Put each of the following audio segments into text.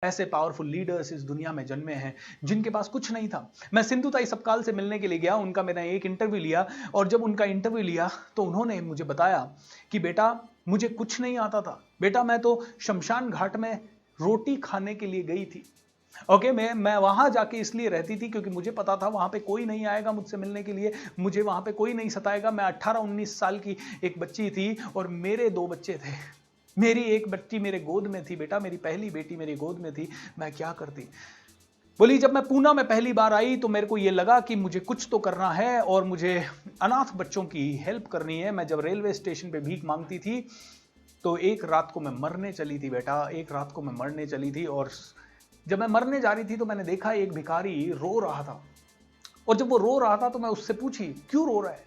ऐसे powerful leaders इस दुनिया में जन्मे हैं जिनके पास कुछ नहीं था। मैं सिंधुताई सपकाल से मिलने के लिए गया, उनका मैंने एक इंटरव्यू लिया और जब उनका इंटरव्यू लिया तो उन्होंने मुझे बताया कि बेटा मुझे कुछ नहीं आता था, बेटा मैं तो शमशान घाट में रोटी खाने के लिए गई थी। ओके, मैं वहां जाके इसलिए रहती थी क्योंकि मुझे पता था वहां पे कोई नहीं आएगा मुझसे मिलने के लिए, मुझे वहां पे कोई नहीं सताएगा। मैं 18-19 साल की एक बच्ची थी और मेरे 2 बच्चे थे। मेरी एक बच्ची मेरे गोद में थी बेटा, मेरी पहली बेटी मेरी गोद में थी। मैं क्या करती? बोली जब मैं पूना में पहली बार आई तो मेरे को ये लगा कि मुझे कुछ तो करना है और मुझे अनाथ बच्चों की हेल्प करनी है। मैं जब रेलवे स्टेशन पे भीख मांगती थी तो एक रात को मैं मरने चली थी बेटा, एक रात को मैं मरने चली थी और जब मैं मरने जा रही थी तो मैंने देखा एक भिखारी रो रहा था और जब वो रो रहा था तो मैं उससे पूछी क्यों रो रहा है?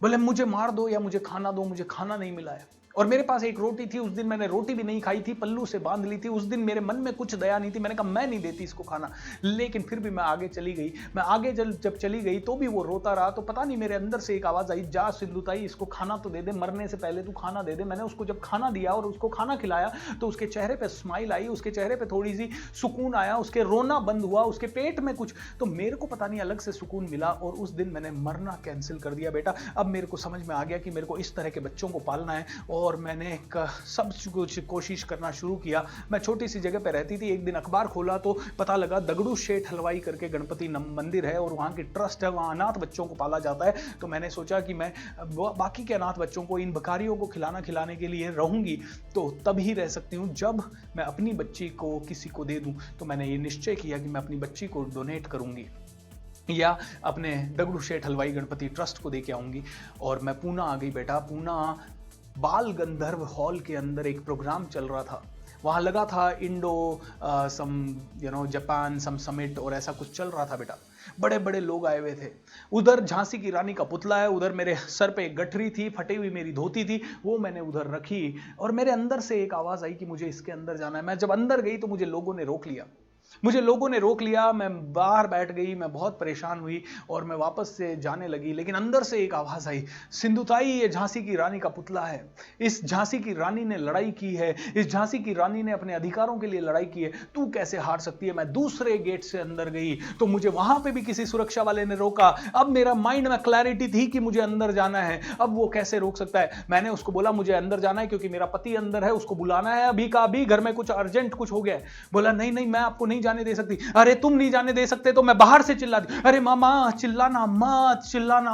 बोले मुझे मार दो या मुझे खाना दो, मुझे खाना नहीं मिला है। और मेरे पास एक रोटी थी, उस दिन मैंने रोटी भी नहीं खाई थी, पल्लू से बांध ली थी। उस दिन मेरे मन में कुछ दया नहीं थी, मैंने कहा मैं नहीं देती इसको खाना, लेकिन फिर भी मैं आगे चली गई। मैं आगे जब चली गई तो भी वो रोता रहा। तो पता नहीं मेरे अंदर से एक आवाज आई, जा सिंधुताई इसको खाना तो दे दे, मरने से पहले तू खाना दे दे। मैंने उसको जब खाना दिया और उसको खाना खिलाया तो उसके चेहरे पे स्माइल आई, उसके चेहरे पे थोड़ी सी सुकून आया, उसके रोना बंद हुआ, उसके पेट में कुछ, तो मेरे को पता नहीं अलग से सुकून मिला और उस दिन मैंने मरना कैंसिल कर दिया बेटा। अब मेरे को समझ में आ गया कि मेरे को इस तरह के बच्चों को पालना है और मैंने सब कुछ कोशिश करना शुरू किया। मैं छोटी सी जगह पे रहती थी, एक दिन अखबार खोला तो पता लगा दगड़ू शेठ हलवाई करके गणपति मंदिर है और वहां की ट्रस्ट है, वहां अनाथ बच्चों को पाला जाता है। तो मैंने सोचा कि मैं बाकी के अनाथ बच्चों को, इन भिखारियों को खिलाने के लिए रहूंगी तो तभी रह सकती हूँ जब मैं अपनी बच्ची को किसी को दे दूं। तो मैंने ये निश्चय किया कि मैं अपनी बच्ची को डोनेट करूंगी या अपने दगड़ू शेठ हलवाई गणपति ट्रस्ट को दे के आऊंगी। और मैं पूना आ गई बेटा। पूना बाल गंधर्व हॉल के अंदर एक प्रोग्राम चल रहा था, वहां लगा था इंडो जापान सम समिट और ऐसा कुछ चल रहा था बेटा। बड़े बड़े लोग आए हुए थे। उधर झांसी की रानी का पुतला है, उधर मेरे सर पे एक गठरी थी, फटी हुई मेरी धोती थी, वो मैंने उधर रखी और मेरे अंदर से एक आवाज आई कि मुझे इसके अंदर जाना है। मैं जब अंदर गई तो मुझे लोगों ने रोक लिया, मैं बाहर बैठ गई, मैं बहुत परेशान हुई और मैं वापस से जाने लगी। लेकिन अंदर से एक आवाज आई, सिंधुताई ये झांसी की रानी का पुतला है, इस झांसी की रानी ने लड़ाई की है, इस झांसी की रानी ने अपने अधिकारों के लिए लड़ाई की है, तू कैसे हार सकती है? मैं दूसरे गेट से अंदर गई तो मुझे वहां पे भी किसी सुरक्षा वाले ने रोका। अब मेरा माइंड में क्लैरिटी थी कि मुझे अंदर जाना है, अब वो कैसे रोक सकता है? मैंने उसको बोला मुझे अंदर जाना है क्योंकि मेरा पति अंदर है, उसको बुलाना है अभी का अभी, घर में कुछ अर्जेंट कुछ हो गया है। बोला नहीं नहीं मैं आपको नहीं जाने दे सकती। अरे तुम नहीं जाने दे सकते तो मैं बाहर से चिल्ला दी, अरे मामा चिल्लाना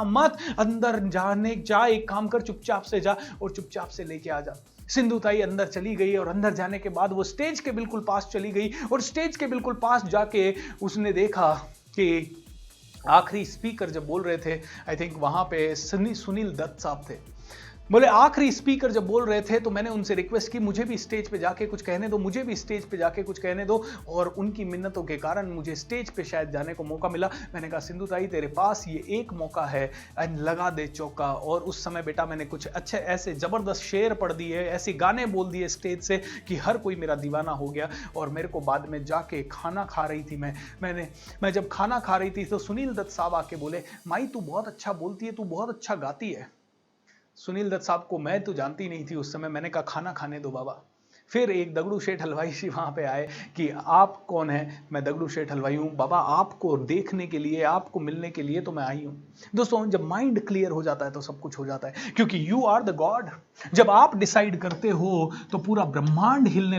मत, अंदर जाने जा, एक काम कर चुपचाप से जा और चुपचाप से लेके आ जा। सिंधुताई अंदर चली गई और अंदर जाने के बाद वो स्टेज के बिल्कुल पास चली गई और स्टेज के बिल्कुल पास जाके उसने देखा कि आखिरी स्पीकर जब बोल रहे थे, आई थिंक वहां पे सुनील दत्त साहब थे। बोले आखिरी स्पीकर जब बोल रहे थे तो मैंने उनसे रिक्वेस्ट की मुझे भी स्टेज पे जाके कुछ कहने दो, मुझे भी स्टेज पे जाके कुछ कहने दो। और उनकी मिन्नतों के कारण मुझे स्टेज पे शायद जाने को मौका मिला। मैंने कहा सिंधुताई तेरे पास ये एक मौका है, लगा दे चौका। और उस समय बेटा मैंने कुछ अच्छे ऐसे जबरदस्त शेर पढ़ दिए, ऐसे गाने बोल दिए स्टेज से कि हर कोई मेरा दीवाना हो गया। और मेरे को बाद में जाके खाना खा रही थी, मैं जब खाना खा रही थी तो सुनील दत्त साहब आके बोले माई तू बहुत अच्छा बोलती है, तू बहुत अच्छा गाती है। सुनील दत्त साहब को मैं तो जानती नहीं थी उस समय। मैंने कहा खाना खाने दो बाबा। फिर एक दगड़ू शेठ हलवाई जी वहां पे आए कि आप कौन है? मैं दगड़ू शेठ हलवाई हूं बाबा, आपको देखने के लिए, आपको मिलने के लिए तो मैं आई हूं। दोस्तों जब माइंड क्लियर हो जाता है तो सब कुछ हो जाता है, क्योंकि यू आर द गॉड। जब आप डिसाइड करते हो तो पूरा ब्रह्मांड हिलने